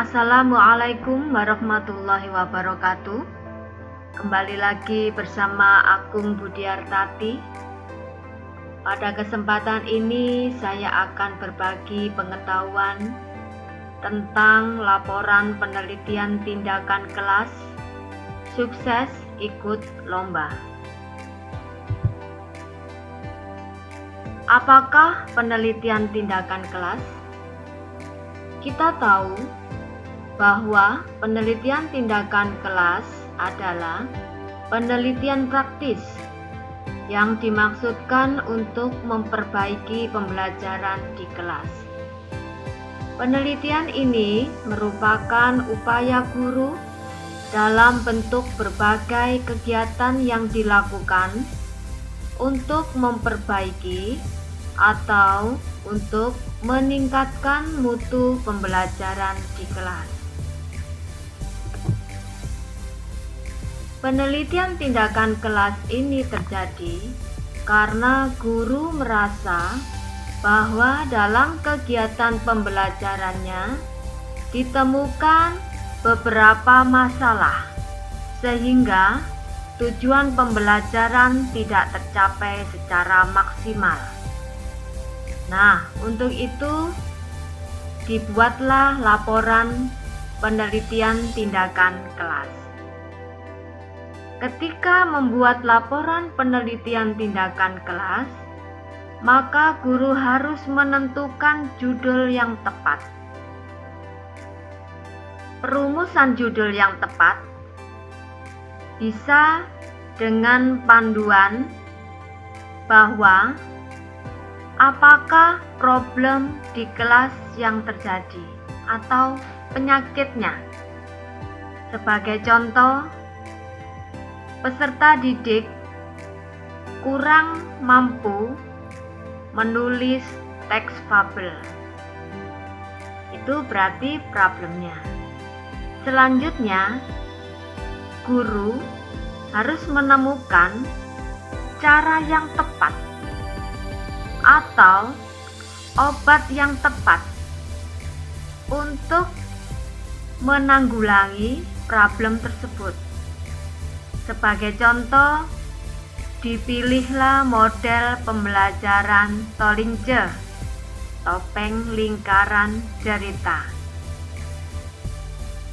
Assalamualaikum warahmatullahi wabarakatuh. Kembali lagi bersama Agung Budiartati. Pada kesempatan ini saya akan berbagi pengetahuan tentang laporan penelitian tindakan kelas sukses ikut lomba. Apakah penelitian tindakan kelas? Kita tahu bahwa penelitian tindakan kelas adalah penelitian praktis yang dimaksudkan untuk memperbaiki pembelajaran di kelas. Penelitian ini merupakan upaya guru dalam bentuk berbagai kegiatan yang dilakukan untuk memperbaiki atau untuk meningkatkan mutu pembelajaran di kelas. Penelitian tindakan kelas ini terjadi karena guru merasa bahwa dalam kegiatan pembelajarannya ditemukan beberapa masalah sehingga tujuan pembelajaran tidak tercapai secara maksimal. Nah, untuk itu dibuatlah laporan penelitian tindakan kelas. Ketika membuat laporan penelitian tindakan kelas, maka guru harus menentukan judul yang tepat. Perumusan judul yang tepat bisa dengan panduan bahwa apakah problem di kelas yang terjadi atau penyakitnya. Sebagai contoh, peserta didik kurang mampu menulis teks fabel. Itu berarti problemnya. Selanjutnya, guru harus menemukan cara yang tepat atau obat yang tepat untuk menanggulangi problem tersebut. Sebagai contoh, dipilihlah model pembelajaran Tolingce, topeng lingkaran derita,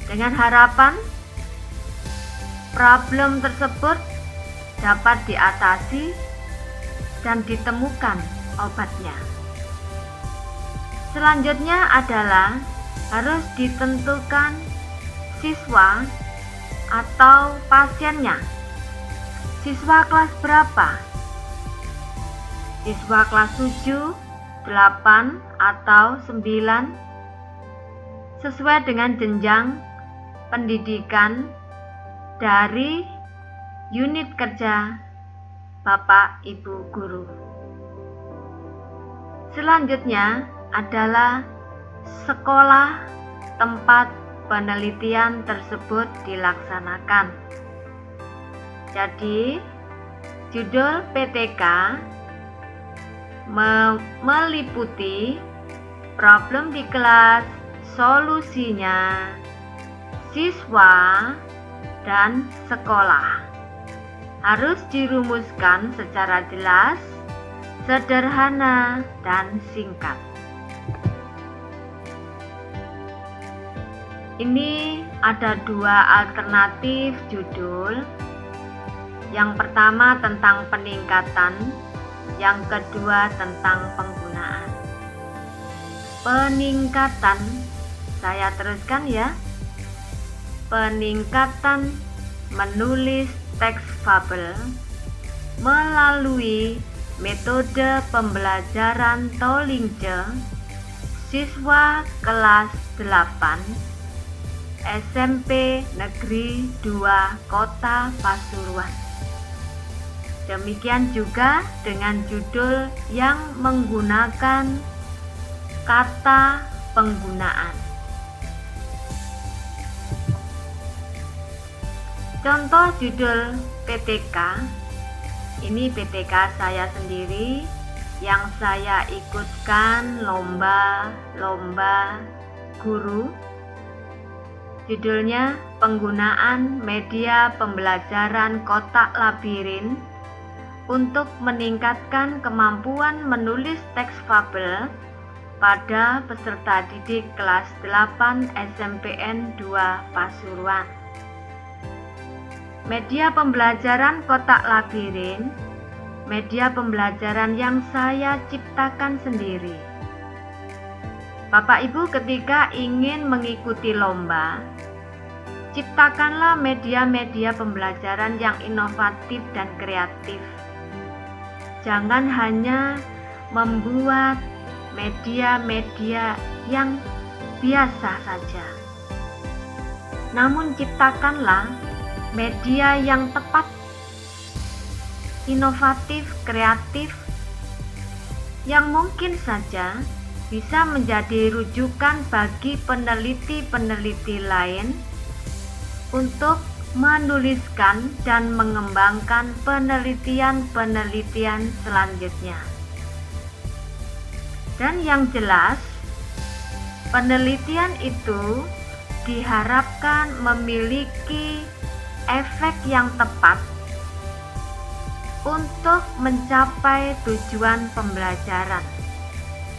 dengan harapan problem tersebut dapat diatasi dan ditemukan obatnya. Selanjutnya adalah harus ditentukan siswa atau pasiennya. Siswa kelas berapa? Siswa kelas 7, 8, atau 9 sesuai dengan jenjang pendidikan dari unit kerja Bapak Ibu guru. Selanjutnya adalah sekolah tempat penelitian tersebut dilaksanakan. Jadi, judul PTK meliputi problem di kelas, solusinya, siswa, dan sekolah. Harus dirumuskan secara jelas, sederhana, dan singkat. Ini ada dua alternatif judul. Yang pertama tentang peningkatan, yang kedua tentang penggunaan. Peningkatan, saya teruskan ya. Peningkatan menulis teks fabel melalui metode pembelajaran Tolingce siswa kelas 8 SMP Negeri 2 Kota Pasuruan. Demikian juga dengan judul yang menggunakan kata penggunaan. Contoh judul PTK, ini PTK saya sendiri yang saya ikutkan lomba guru Judulnya penggunaan media pembelajaran kotak labirin untuk meningkatkan kemampuan menulis teks fabel pada peserta didik kelas 8 SMPN 2 Pasuruan. Media pembelajaran kotak labirin, media pembelajaran yang saya ciptakan sendiri. Bapak Ibu, ketika ingin mengikuti lomba, ciptakanlah media-media pembelajaran yang inovatif dan kreatif. Jangan hanya membuat media-media yang biasa saja, namun ciptakanlah media yang tepat, inovatif, kreatif, yang mungkin saja bisa menjadi rujukan bagi peneliti-peneliti lain untuk menuliskan dan mengembangkan penelitian-penelitian selanjutnya. Dan yang jelas, penelitian itu diharapkan memiliki efek yang tepat untuk mencapai tujuan pembelajaran.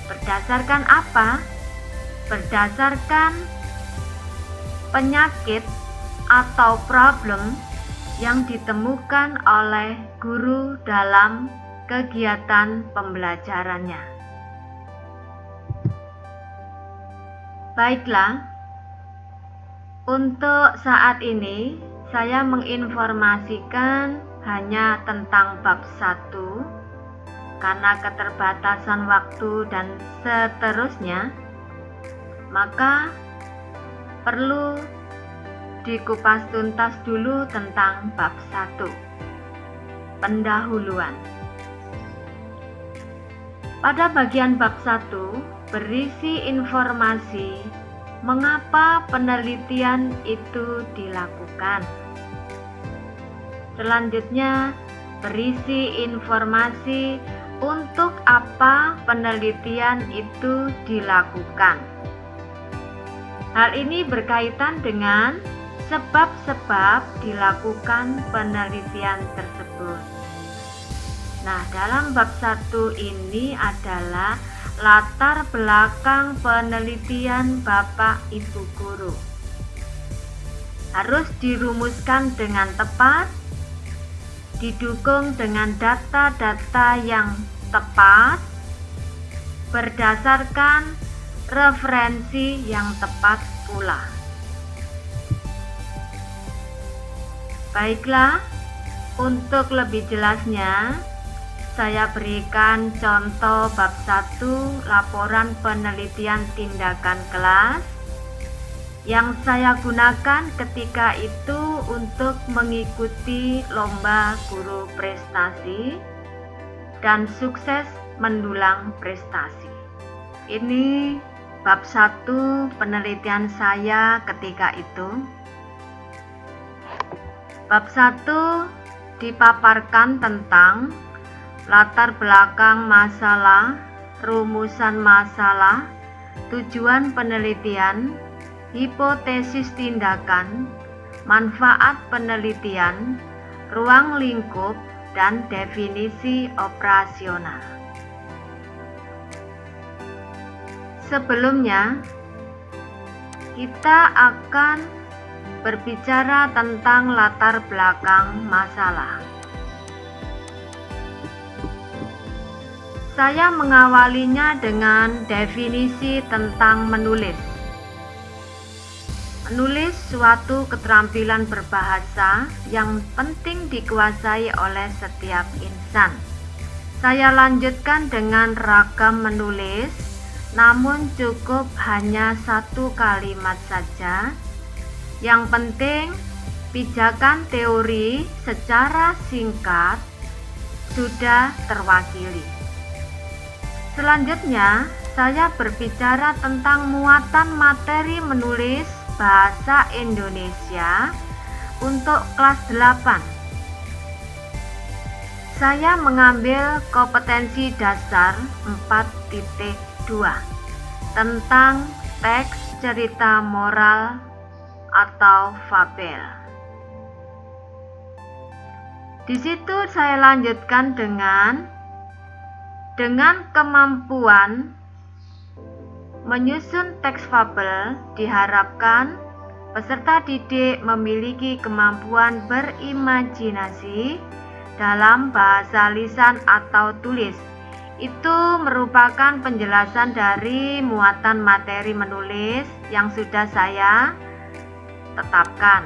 Berdasarkan apa? Berdasarkan penyakit atau problem yang ditemukan oleh guru dalam kegiatan pembelajarannya. Baiklah, untuk saat ini saya menginformasikan hanya tentang bab 1 karena keterbatasan waktu dan seterusnya, maka perlu dikupas tuntas dulu tentang bab 1, pendahuluan. Pada bagian bab 1 berisi informasi mengapa penelitian itu dilakukan. Selanjutnya berisi informasi untuk apa penelitian itu dilakukan. Hal ini berkaitan dengan sebab-sebab dilakukan penelitian tersebut. Nah, dalam bab 1 ini adalah latar belakang penelitian Bapak Ibu guru. Harus dirumuskan dengan tepat, didukung dengan data-data yang tepat, berdasarkan referensi yang tepat pula. Baiklah, untuk lebih jelasnya, saya berikan contoh bab 1 laporan penelitian tindakan kelas yang saya gunakan ketika itu untuk mengikuti lomba guru prestasi dan sukses mendulang prestasi. Ini bab 1 penelitian saya ketika itu. Bab 1 dipaparkan tentang latar belakang masalah, rumusan masalah, tujuan penelitian, hipotesis tindakan, manfaat penelitian, ruang lingkup, dan definisi operasional. Sebelumnya, kita akan berbicara tentang latar belakang masalah. Saya mengawalinya dengan definisi tentang menulis. Menulis suatu keterampilan berbahasa yang penting dikuasai oleh setiap insan. Saya lanjutkan dengan ragam menulis, namun cukup hanya 1 kalimat saja. Yang penting, pijakan teori secara singkat sudah terwakili. Selanjutnya, saya berbicara tentang muatan materi menulis bahasa Indonesia untuk kelas 8. Saya mengambil kompetensi dasar 4.2 tentang teks cerita moral atau fabel. Di situ saya lanjutkan dengan kemampuan menyusun teks fabel, diharapkan peserta didik memiliki kemampuan berimajinasi dalam bahasa lisan atau tulis. Itu merupakan penjelasan dari muatan materi menulis yang sudah saya tetapkan.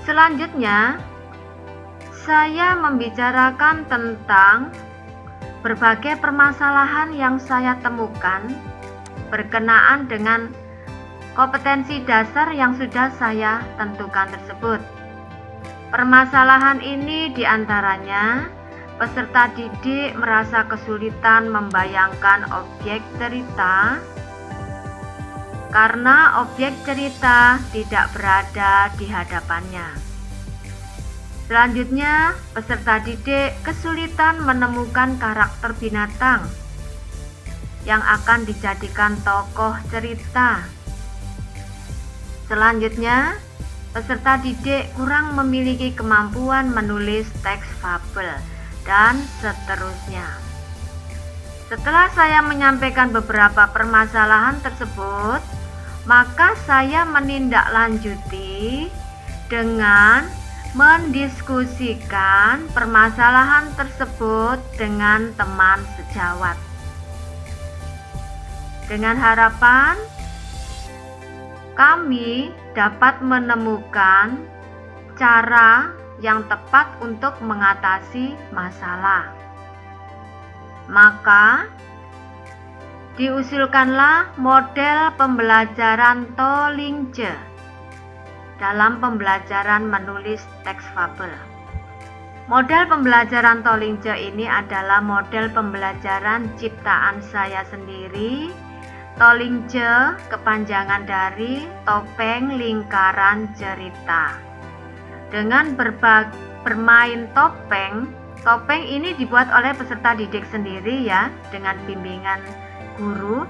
Selanjutnya, saya membicarakan tentang berbagai permasalahan yang saya temukan berkenaan dengan kompetensi dasar yang sudah saya tentukan tersebut. Permasalahan ini diantaranya peserta didik merasa kesulitan membayangkan objek cerita karena objek cerita tidak berada di hadapannya. Selanjutnya, peserta didik kesulitan menemukan karakter binatang yang akan dijadikan tokoh cerita. Selanjutnya, peserta didik kurang memiliki kemampuan menulis teks fabel, dan seterusnya. Setelah saya menyampaikan beberapa permasalahan tersebut, maka saya menindaklanjuti dengan mendiskusikan permasalahan tersebut dengan teman sejawat, dengan harapan kami dapat menemukan cara yang tepat untuk mengatasi masalah. Maka diusulkanlah model pembelajaran Tolingce dalam pembelajaran menulis teks fabel. Model pembelajaran Tolingce ini adalah model pembelajaran ciptaan saya sendiri. Tolingce kepanjangan dari topeng lingkaran cerita. Dengan bermain topeng ini dibuat oleh peserta didik sendiri ya, dengan bimbingan guru.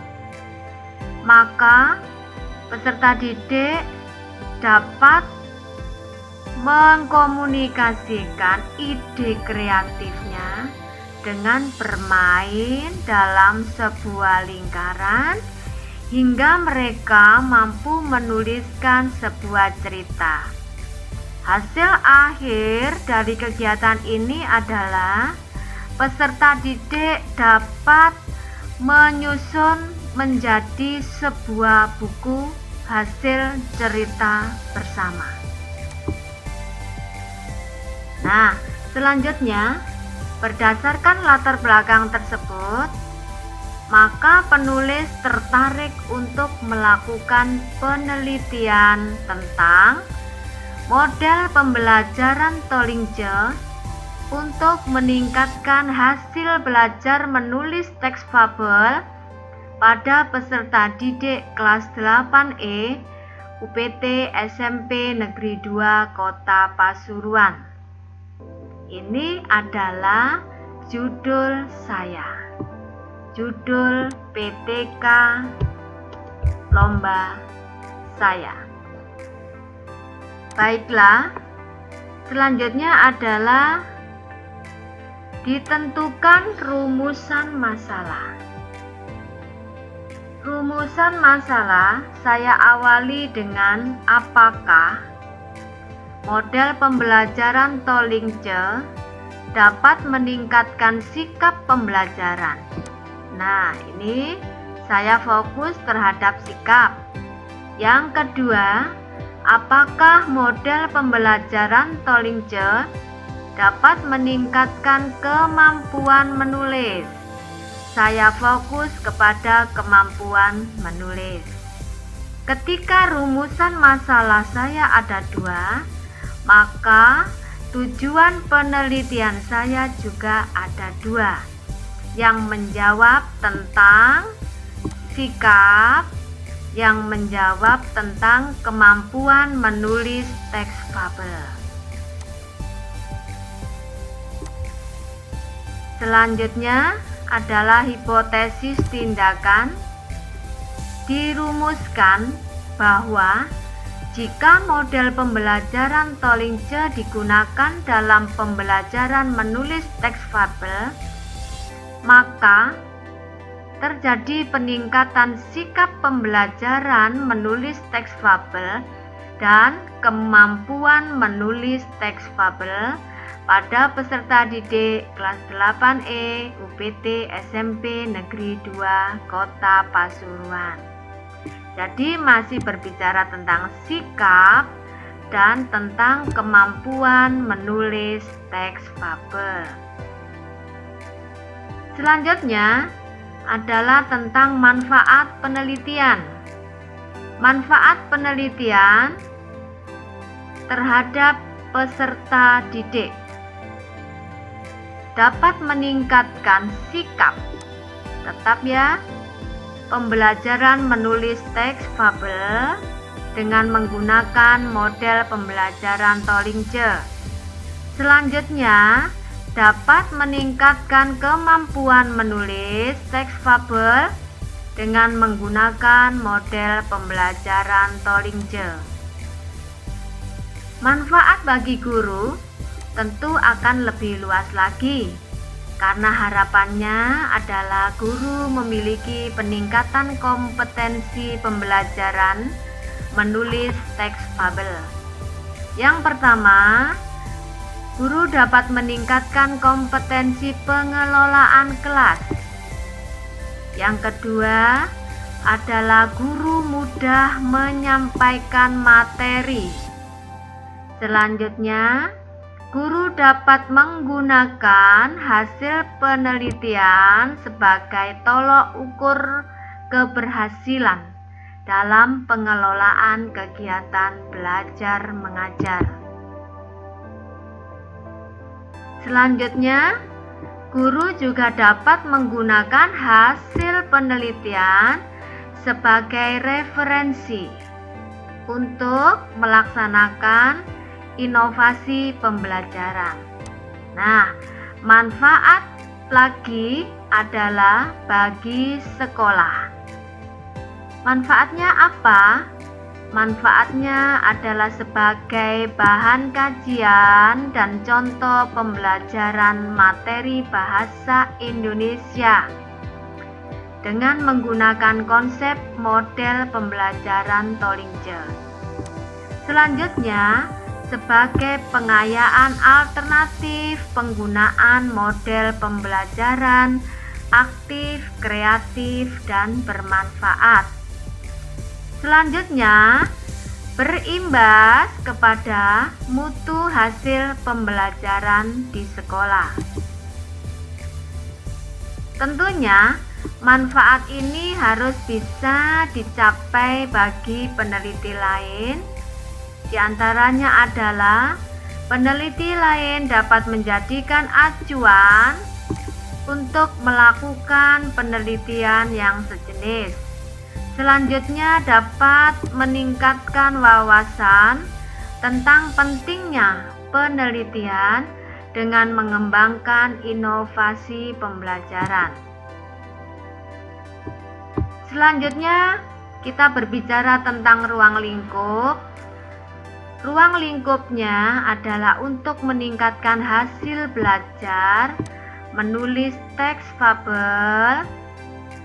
Maka peserta didik dapat mengkomunikasikan ide kreatifnya dengan bermain dalam sebuah lingkaran hingga mereka mampu menuliskan sebuah cerita. Hasil akhir dari kegiatan ini adalah peserta didik dapat menyusun menjadi sebuah buku hasil cerita bersama. Nah, selanjutnya, berdasarkan latar belakang tersebut, maka penulis tertarik untuk melakukan penelitian tentang model pembelajaran Tolingce untuk meningkatkan hasil belajar menulis teks fabel pada peserta didik kelas 8E UPT SMP Negeri 2 Kota Pasuruan. Ini adalah judul saya. Judul PTK lomba saya. Baiklah, selanjutnya adalah ditentukan rumusan masalah. Rumusan masalah saya awali dengan apakah model pembelajaran Tolingce dapat meningkatkan sikap pembelajaran. Nah, ini saya fokus terhadap sikap. Yang kedua, apakah model pembelajaran Tolingce dapat meningkatkan kemampuan menulis? Saya fokus kepada kemampuan menulis. Ketika rumusan masalah saya ada 2, maka tujuan penelitian saya juga ada 2, yang menjawab tentang sikap, yang menjawab tentang kemampuan menulis teks fabel. Selanjutnya adalah hipotesis tindakan. Dirumuskan bahwa jika model pembelajaran Tollingce digunakan dalam pembelajaran menulis teks fabel, maka terjadi peningkatan sikap pembelajaran menulis teks fabel dan kemampuan menulis teks fabel pada peserta didik kelas 8E UPT SMP Negeri 2 Kota Pasuruan. Jadi masih berbicara tentang sikap dan tentang kemampuan menulis teks fabel. Selanjutnya adalah tentang manfaat penelitian. Manfaat penelitian terhadap peserta didik dapat meningkatkan sikap. Tetap ya, pembelajaran menulis teks fabel dengan menggunakan model pembelajaran Tollingce. Selanjutnya, dapat meningkatkan kemampuan menulis teks fabel dengan menggunakan model pembelajaran Tollingce. Manfaat bagi guru tentu akan lebih luas lagi, karena harapannya adalah guru memiliki peningkatan kompetensi pembelajaran menulis teks fabel. Yang pertama, guru dapat meningkatkan kompetensi pengelolaan kelas. Yang kedua adalah guru mudah menyampaikan materi. Selanjutnya, guru dapat menggunakan hasil penelitian sebagai tolok ukur keberhasilan dalam pengelolaan kegiatan belajar mengajar. Selanjutnya, guru juga dapat menggunakan hasil penelitian sebagai referensi untuk melaksanakan inovasi pembelajaran. Nah, manfaat lagi adalah bagi sekolah. Manfaatnya apa? Manfaatnya adalah sebagai bahan kajian dan contoh pembelajaran materi bahasa Indonesia dengan menggunakan konsep model pembelajaran Tollingce. Selanjutnya, sebagai pengayaan alternatif penggunaan model pembelajaran aktif, kreatif, dan bermanfaat. Selanjutnya, berimbas kepada mutu hasil pembelajaran di sekolah. Tentunya, manfaat ini harus bisa dicapai bagi peneliti lain. Di antaranya adalah peneliti lain dapat menjadikan acuan untuk melakukan penelitian yang sejenis. Selanjutnya, dapat meningkatkan wawasan tentang pentingnya penelitian dengan mengembangkan inovasi pembelajaran. Selanjutnya, kita berbicara tentang ruang lingkup. Ruang lingkupnya adalah untuk meningkatkan hasil belajar menulis teks fabel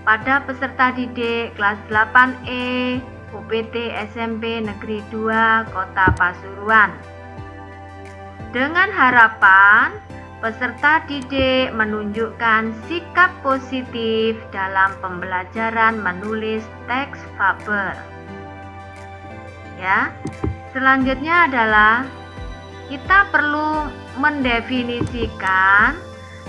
pada peserta didik kelas 8E UPT SMP Negeri 2 Kota Pasuruan. Dengan harapan peserta didik menunjukkan sikap positif dalam pembelajaran menulis teks fabel. Ya. Selanjutnya adalah kita perlu mendefinisikan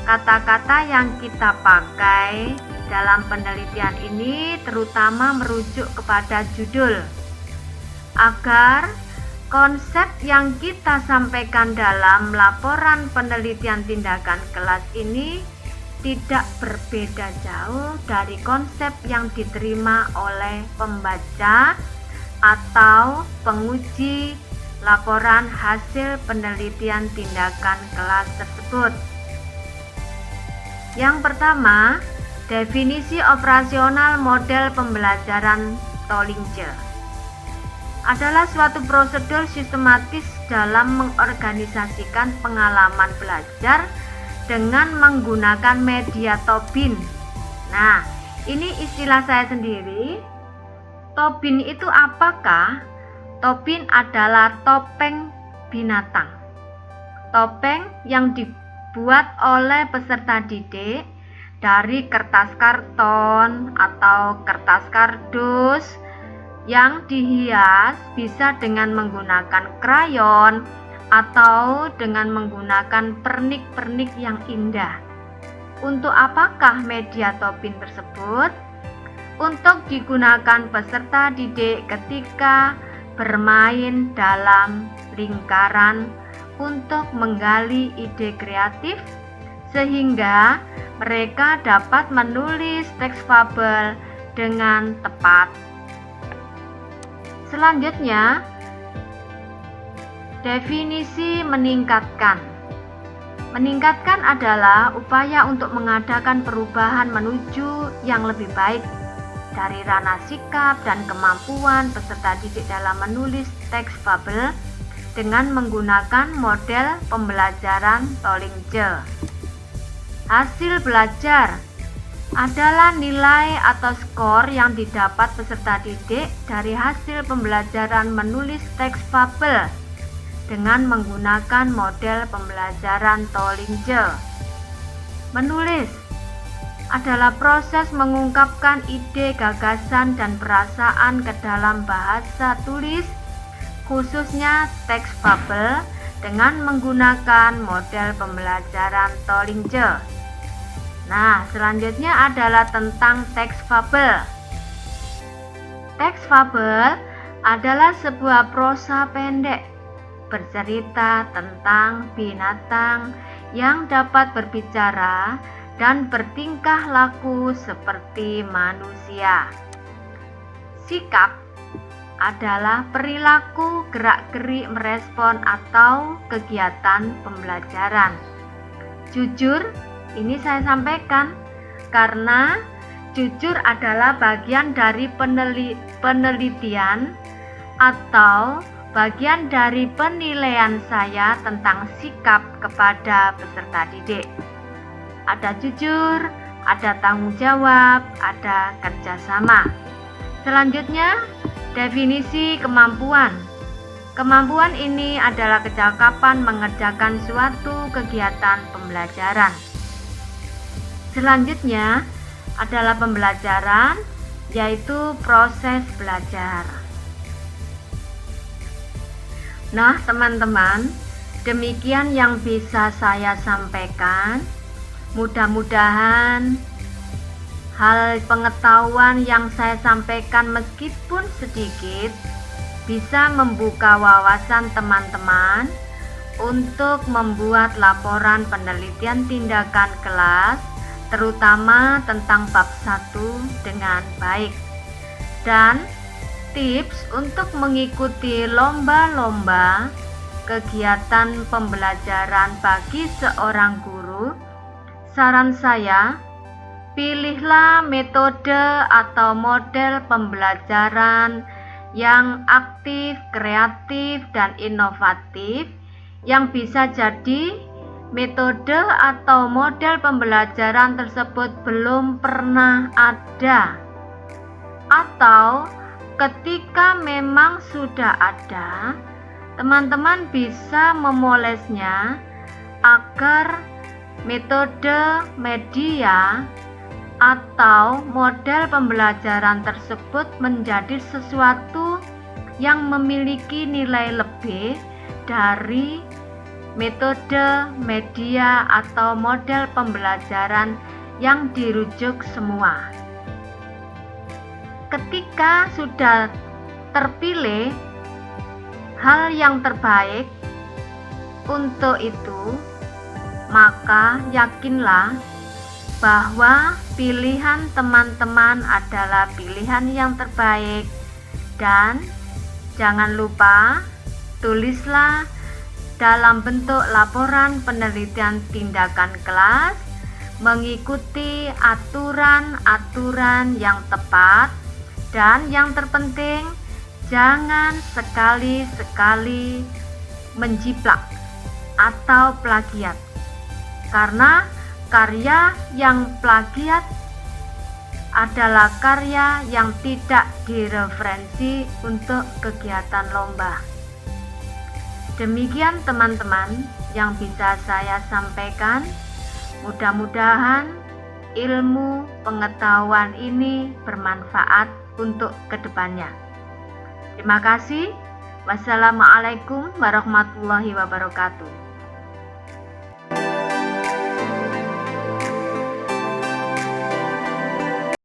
kata-kata yang kita pakai dalam penelitian ini, terutama merujuk kepada judul, agar konsep yang kita sampaikan dalam laporan penelitian tindakan kelas ini tidak berbeda jauh dari konsep yang diterima oleh pembaca atau penguji laporan hasil penelitian tindakan kelas tersebut. Yang pertama, definisi operasional model pembelajaran Tollingce. adalah suatu prosedur sistematis dalam mengorganisasikan pengalaman belajar dengan menggunakan media Tobin. Nah, ini istilah saya sendiri. Tobin itu apakah? Tobin adalah topeng binatang. Topeng yang dibuat oleh peserta didik dari kertas karton atau kertas kardus yang dihias bisa dengan menggunakan krayon atau dengan menggunakan pernik-pernik yang indah. Untuk apakah media Tobin tersebut? Untuk digunakan peserta didik ketika bermain dalam lingkaran untuk menggali ide kreatif sehingga mereka dapat menulis teks fabel dengan tepat. Selanjutnya, definisi meningkatkan. Meningkatkan adalah upaya untuk mengadakan perubahan menuju yang lebih baik dari ranah sikap dan kemampuan peserta didik dalam menulis teks fabel dengan menggunakan model pembelajaran Tollinger. Hasil belajar adalah nilai atau skor yang didapat peserta didik dari hasil pembelajaran menulis teks fabel dengan menggunakan model pembelajaran Tollinger. Menulis adalah proses mengungkapkan ide, gagasan, dan perasaan ke dalam bahasa tulis, khususnya teks fabel, dengan menggunakan model pembelajaran Tollinger. Nah, selanjutnya adalah tentang teks fabel. Teks fabel adalah sebuah prosa pendek bercerita tentang binatang yang dapat berbicara dan bertingkah laku seperti manusia. Sikap adalah perilaku gerak-gerik merespon atau kegiatan pembelajaran. Jujur, ini saya sampaikan karena jujur adalah bagian dari penelitian atau bagian dari penilaian saya tentang sikap kepada peserta didik. Ada jujur, ada tanggung jawab, ada kerjasama. Selanjutnya, definisi kemampuan. Kemampuan ini adalah kecakapan mengerjakan suatu kegiatan pembelajaran. Selanjutnya adalah pembelajaran, yaitu proses belajar. Nah, teman-teman, demikian yang bisa saya sampaikan. Mudah-mudahan hal pengetahuan yang saya sampaikan meskipun sedikit bisa membuka wawasan teman-teman untuk membuat laporan penelitian tindakan kelas, terutama tentang bab 1 dengan baik. Dan tips untuk mengikuti lomba-lomba kegiatan pembelajaran bagi seorang guru, saran saya, pilihlah metode atau model pembelajaran yang aktif, kreatif, dan inovatif yang bisa jadi metode atau model pembelajaran tersebut belum pernah ada, atau ketika memang sudah ada, teman-teman bisa memolesnya agar metode, media, atau model pembelajaran tersebut menjadi sesuatu yang memiliki nilai lebih dari metode, media, atau model pembelajaran yang dirujuk semua. Ketika sudah terpilih hal yang terbaik untuk itu, maka yakinlah bahwa pilihan teman-teman adalah pilihan yang terbaik, dan jangan lupa tulislah dalam bentuk laporan penelitian tindakan kelas, mengikuti aturan-aturan yang tepat, dan yang terpenting jangan sekali-sekali menjiplak atau plagiat, karena karya yang plagiat adalah karya yang tidak direferensi untuk kegiatan lomba. Demikian teman-teman yang bisa saya sampaikan. Mudah-mudahan ilmu pengetahuan ini bermanfaat untuk kedepannya. Terima kasih. Wassalamualaikum warahmatullahi wabarakatuh.